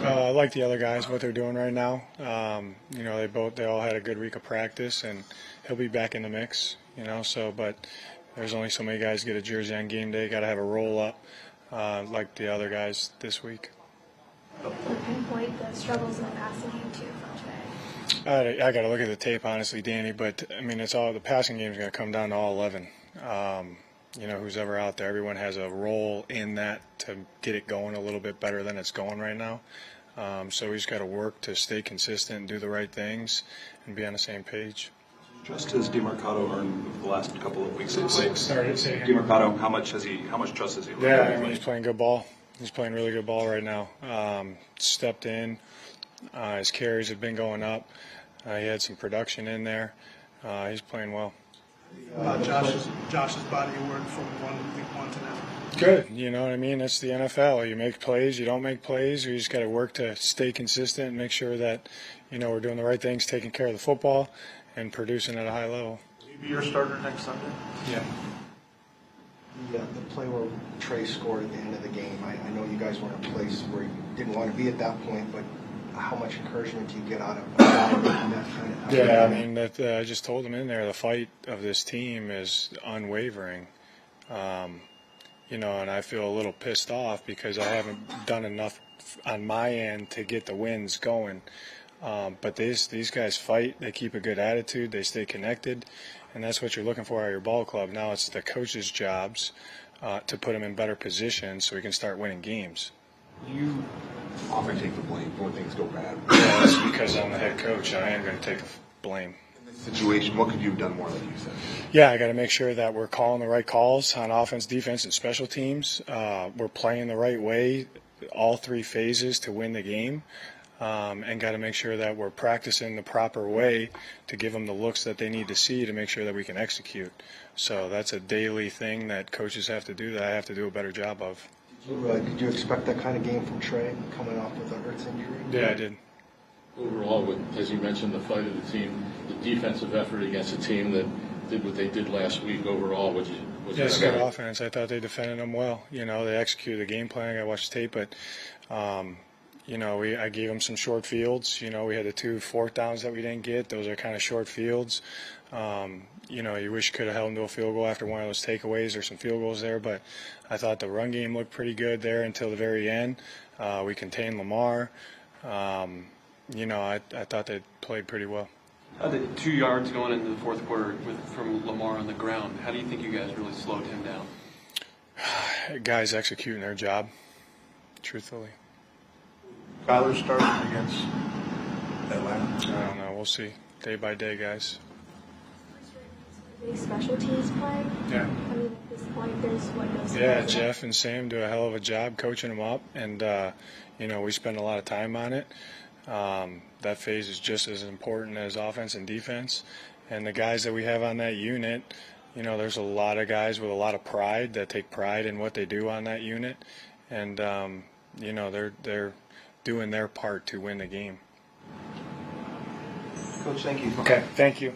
I like the other guys, what they're doing right now. They all had a good week of practice, and he'll be back in the mix. But there's only so many guys get a jersey on game day. Got to have a roll up like the other guys this week. Pinpoint the struggles in the passing game too from today. I got to look at the tape, honestly, Danny. But I mean, it's all the passing game is going to come down to all 11. Who's ever out there, everyone has a role in that to get it going a little bit better than it's going right now. So he's got to work to stay consistent and do the right things and be on the same page. Just as DeMarcado earned the last couple of weeks of play. Sorry, DeMarcado, how much trust has he? Yeah, he's playing good ball. He's playing really good ball right now. Stepped in. His carries have been going up. He had some production in there. He's playing well. Josh's body of work from week one to now. Good. You know what I mean? It's the NFL. You make plays, you don't make plays. You just got to work to stay consistent and make sure that, we're doing the right things, taking care of the football, and producing at a high level. Will he be your starter next Sunday? Yeah. Yeah, the play where Trey scored at the end of the game, I know you guys were in a place where you didn't want to be at that point, but how much encourament do you get out of making that kind of happen? Yeah, I mean, I just told him in there, the fight of this team is unwavering. And I feel a little pissed off because I haven't done enough on my end to get the wins going. But these guys fight. They keep a good attitude. They stay connected. And that's what you're looking for out of your ball club. Now it's the coaches' jobs to put them in better positions so we can start winning games. You often take the blame when things go bad. Yeah, that's because I'm the head coach. I am going to take the blame. In this situation, what could you have done more, like you said? Yeah, I got to make sure that we're calling the right calls on offense, defense, and special teams. We're playing the right way, all three phases to win the game. And got to make sure that we're practicing the proper way to give them the looks that they need to see to make sure that we can execute. So that's a daily thing that coaches have to do that I have to do a better job of. Did you expect that kind of game from Trey coming off with a Hurts injury? Yeah, I did. Overall, as you mentioned, the fight of the team, the defensive effort against a team that did what they did last week, overall, was it's good offense. I thought they defended them well. They executed the game plan. I watched tape, but I gave them some short fields. We had the 2 4th downs that we didn't get. Those are kind of short fields. You wish you could have held them to a field goal after one of those takeaways or some field goals there, but I thought the run game looked pretty good there until the very end. We contained Lamar. I thought they played pretty well. The 2 yards going into the fourth quarter from Lamar on the ground, how do you think you guys really slowed him down? Guys executing their job, truthfully. Kyler starting against Atlanta. I don't know. We'll see. Day by day, guys. Big special teams play. Yeah. I mean, at this point, there's no. Yeah, Jeff and Sam do a hell of a job coaching them up, and we spend a lot of time on it. That phase is just as important as offense and defense. And the guys that we have on that unit, there's a lot of guys with a lot of pride that take pride in what they do on that unit, and they're doing their part to win the game. Coach, thank you. Okay, thank you.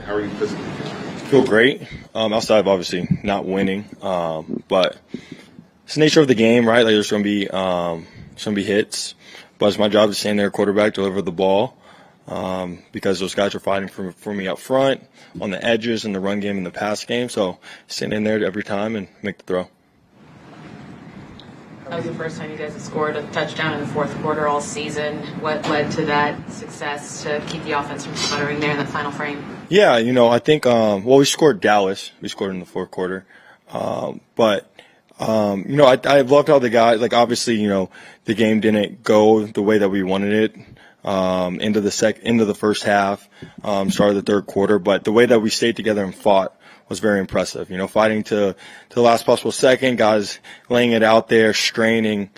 How are you physically feeling? Feel great. Outside of obviously not winning, but it's the nature of the game, right? Like there's going to be hits, but it's my job to stand there, quarterback, deliver the ball, because those guys are fighting for me up front, on the edges, in the run game, and the pass game. So stand in there every time and make the throw. That was the first time you guys had scored a touchdown in the fourth quarter all season. What led to that success to keep the offense from sputtering there in that final frame? Yeah, I think, we scored Dallas. We scored in the fourth quarter. But I loved how the guys, like obviously, the game didn't go the way that we wanted it. Into the first half, start of the third quarter, but the way that we stayed together and fought was very impressive. Fighting to the last possible second, guys laying it out there, straining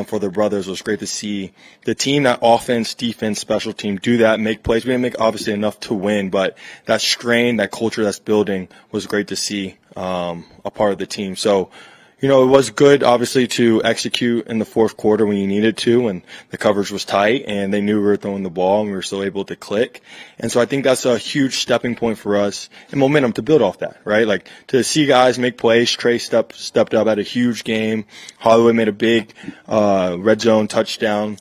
for their brothers was great to see. The team, that offense, defense, special team, do that, make plays. We didn't make obviously enough to win, but that strain, that culture that's building was great to see a part of the team. So, it was good, obviously, to execute in the fourth quarter when you needed to, and the coverage was tight, and they knew we were throwing the ball, and we were still able to click. And so I think that's a huge stepping point for us and momentum to build off that, right? Like, to see guys make plays. Trey stepped up, had a huge game. Holloway made a big red zone touchdown.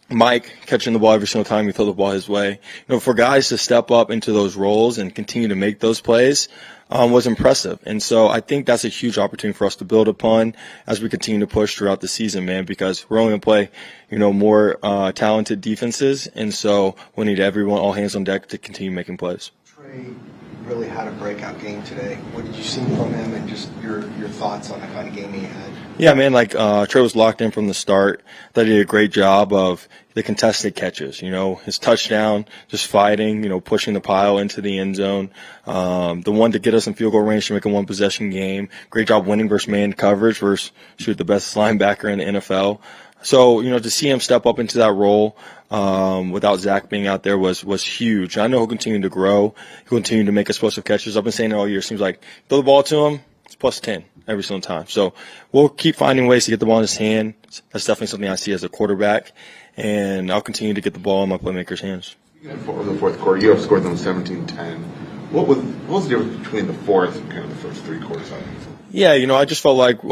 Mike catching the ball every single time we throw the ball his way. For guys to step up into those roles and continue to make those plays was impressive. And so I think that's a huge opportunity for us to build upon as we continue to push throughout the season, man, because we're only going to play, more talented defenses. And so we need everyone, all hands on deck, to continue making plays. Trey really had a breakout game today. What did you see from him, and just your thoughts on the kind of game he had? Yeah, man, Trey was locked in from the start. They did a great job of the contested catches, his touchdown, just fighting, pushing the pile into the end zone. The one to get us in field goal range to make a one-possession game. Great job winning versus man coverage versus the best linebacker in the NFL. So, to see him step up into that role without Zach being out there was huge. I know he'll continue to grow. He'll continue to make explosive catches. I've been saying it all year. It seems like throw the ball to him, it's plus 10 every single time. So we'll keep finding ways to get the ball in his hand. That's definitely something I see as a quarterback. And I'll continue to get the ball in my playmakers' hands. Over the fourth quarter, you have scored them 17-10. What was the difference between the fourth and kind of the first three quarters? Yeah, I just felt like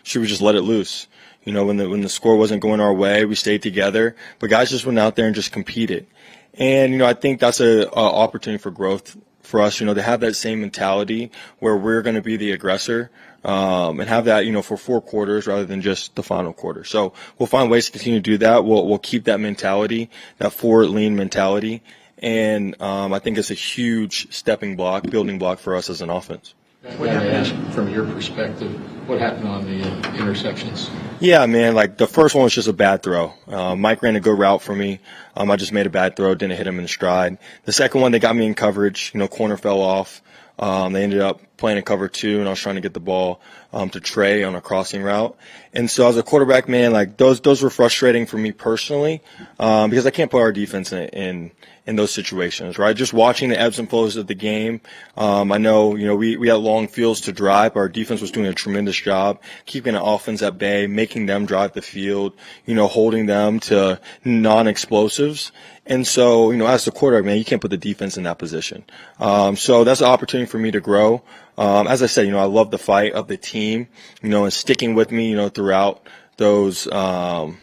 should we just let it loose? When the score wasn't going our way, we stayed together. But guys just went out there and just competed. And, I think that's a opportunity for growth for us, to have that same mentality where we're going to be the aggressor and have that, for 4 quarters rather than just the final quarter. So we'll find ways to continue to do that. We'll keep that mentality, that forward lean mentality. And I think it's a huge building block for us as an offense. What happened from your perspective? What happened on the interceptions? Yeah, man, the first one was just a bad throw. Mike ran a good route for me. I just made a bad throw, didn't hit him in stride. The second one, they got me in coverage. Corner fell off. They ended up playing a cover 2, and I was trying to get the ball to Trey on a crossing route. And so as a quarterback, man, those were frustrating for me personally because I can't put our defense in those situations, right? Just watching the ebbs and flows of the game. I know, we had long fields to drive. Our defense was doing a tremendous job keeping the offense at bay, making them drive the field, holding them to non-explosives. And so, as the quarterback, man, you can't put the defense in that position. So that's an opportunity for me to grow. As I said, I love the fight of the team, and sticking with me, throughout those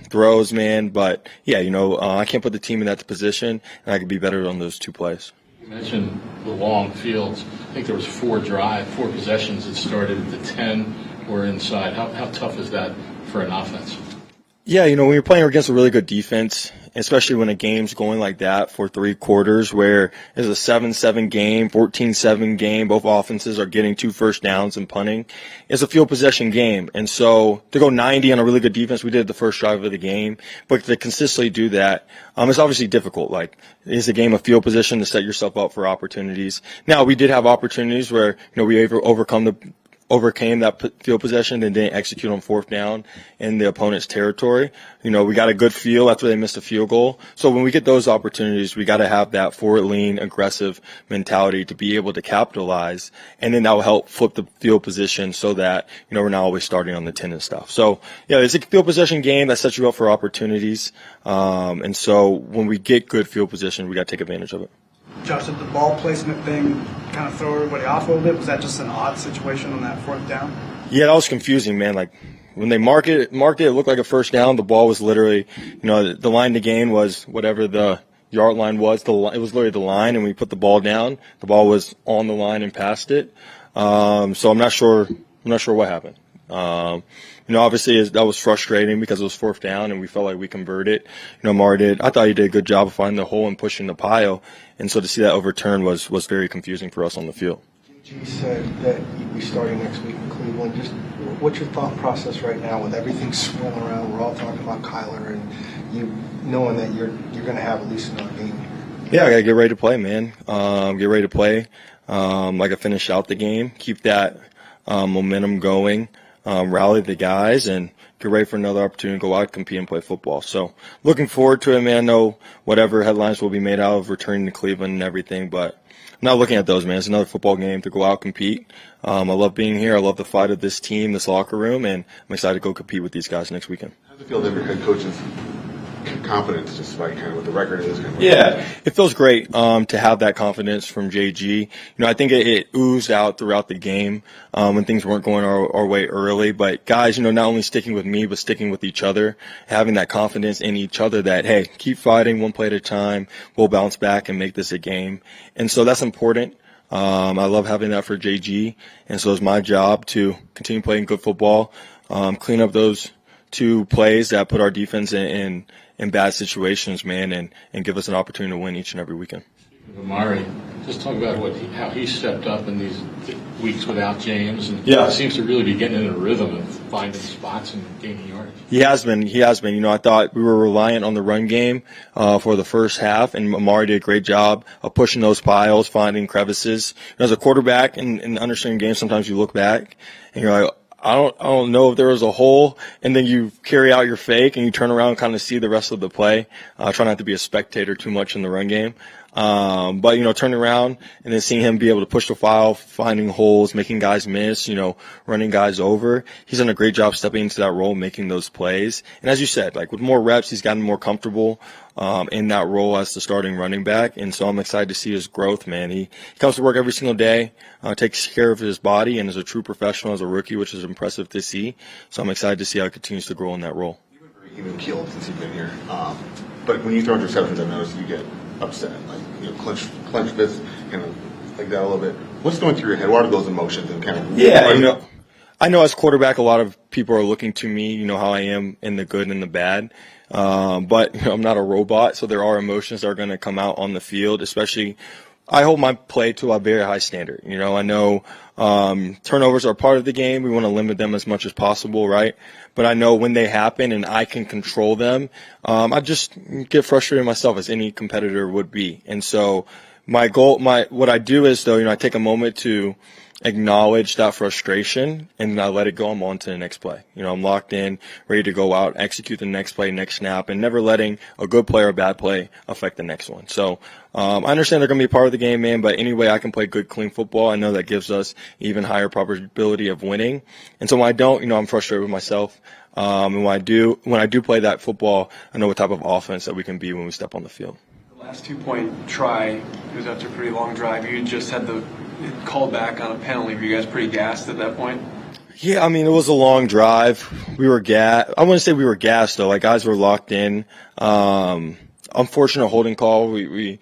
throws, man. But, yeah, I can't put the team in that position, and I could be better on those 2 plays. You mentioned the long fields. I think there was 4 possessions that started at the 10 or inside. How tough is that for an offense? Yeah, when you're playing against a really good defense, especially when a game's going like that for 3 quarters where it's a 7-7 game, 14-7 game, both offenses are getting 2 first downs and punting. It's a field possession game. And so to go 90 on a really good defense, we did the first drive of the game, but to consistently do that, it's obviously difficult. It's a game of field position to set yourself up for opportunities. Now, we did have opportunities where, we overcame that field possession and didn't execute on 4th down in the opponent's territory. We got a good feel after they missed a field goal. So when we get those opportunities, we got to have that forward lean, aggressive mentality to be able to capitalize. And then that will help flip the field position so that, we're not always starting on the 10 and stuff. So, yeah, it's a field possession game that sets you up for opportunities. And so when we get good field position, we got to take advantage of it. Josh, did the ball placement thing kind of throw everybody off a little bit? Was that just an odd situation on that 4th down? Yeah, that was confusing, man. Like when they marked it, it looked like a first down. The ball was literally, the line to gain was whatever the yard line was. It was literally the line, and we put the ball down. The ball was on the line and past it. So I'm not sure what happened. Obviously that was frustrating because it was 4th down and we felt like we converted. I thought he did a good job of finding the hole and pushing the pile. And so to see that overturned was very confusing for us on the field. You said that you'd be starting next week in Cleveland. Just what's your thought process right now with everything swirling around? We're all talking about Kyler and you knowing that you're going to have at least another game here. Yeah, I got to get ready to play, man. Get ready to play. I finish out the game, keep that momentum going. Rally the guys and get ready for another opportunity to go out, compete, and play football. So looking forward to it, man. I know whatever headlines will be made out of returning to Cleveland and everything, but I'm not looking at those, man. It's another football game to go out, compete. I love being here. I love the fight of this team, this locker room, and I'm excited to go compete with these guys next weekend. How does it feel that your head coach's confidence, despite kind of what the record is? Yeah, it feels great to have that confidence from JG. I think it oozed out throughout the game when things weren't going our way early. But guys, not only sticking with me, but sticking with each other, having that confidence in each other that, hey, keep fighting one play at a time. We'll bounce back and make this a game. And so that's important. I love having that for JG. And so it's my job to continue playing good football, clean up those 2 plays that put our defense in bad situations, man, and give us an opportunity to win each and every weekend. Amari, just talk about how he stepped up in these weeks without James, and seems to really be getting in a rhythm of finding spots and gaining yards. He has been. I thought we were reliant on the run game for the first half, and Amari did a great job of pushing those piles, finding crevices. As a quarterback in understanding games, sometimes you look back and you're like, I don't know if there was a hole, and then you carry out your fake and you turn around and kind of see the rest of the play. Try not to be a spectator too much in the run game. But turning around and then seeing him be able to push the file, finding holes, making guys miss, running guys over. He's done a great job stepping into that role, making those plays. And as you said, with more reps, he's gotten more comfortable in that role as the starting running back. And so I'm excited to see his growth, man. He comes to work every single day, takes care of his body, and is a true professional as a rookie, which is impressive to see. So I'm excited to see how he continues to grow in that role. You've been very even-keeled since you've been here. But when you throw interceptions, I've noticed you get upset, clench fists, kind of like that a little bit. What's going through your head? What are those emotions and kind of? Yeah, I know as quarterback, a lot of people are looking to me, how I am in the good and the bad. But I'm not a robot, so there are emotions that are going to come out on the field, especially I hold my play to a very high standard. I know turnovers are part of the game. We want to limit them as much as possible, right? But I know when they happen and I can control them, I just get frustrated myself as any competitor would be. And so what I do is, though, I take a moment to acknowledge that frustration and I let it go. I'm on to the next play. I'm locked in, ready to go out, execute the next play, next snap, and never letting a good play or a bad play affect the next one. So I understand they're going to be a part of the game, man, but any way I can play good, clean football, I know that gives us even higher probability of winning. And so when I don't, I'm frustrated with myself. And when I do play that football, I know what type of offense that we can be when we step on the field. The last 2-point try, it was after a pretty long drive. You just had the called back on a penalty. Were you guys pretty gassed at that point? Yeah, it was a long drive. We were gassed. I wouldn't say we were gassed, though. Guys were locked in. Unfortunate holding call. We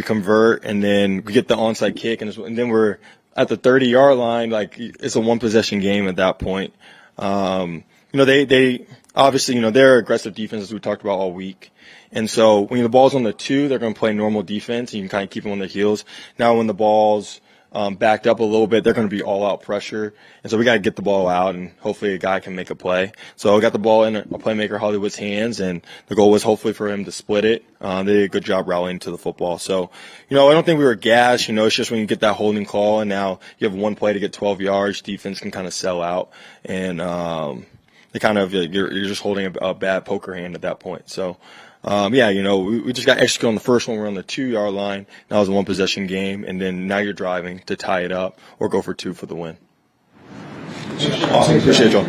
convert, and then we get the onside kick, and then we're at the 30-yard line. It's a one-possession game at that point. They obviously, they're aggressive defense, as we talked about all week. And so when the ball's on the 2, they're going to play normal defense, and you can kind of keep them on their heels. Now when the ball's backed up a little bit, they're going to be all-out pressure. And so we got to get the ball out, and hopefully a guy can make a play. So I got the ball in a playmaker Hollywood's hands, and the goal was hopefully for him to split it. They did a good job rallying to the football. So, I don't think we were gassed. It's just when you get that holding call, and now you have one play to get 12 yards, defense can kind of sell out. And you're just holding a bad poker hand at that point. So, we just got executed on the first one. We're on the 2-yard line. That was a one-possession game, and then now you're driving to tie it up or go for 2 for the win. Awesome. Appreciate y'all.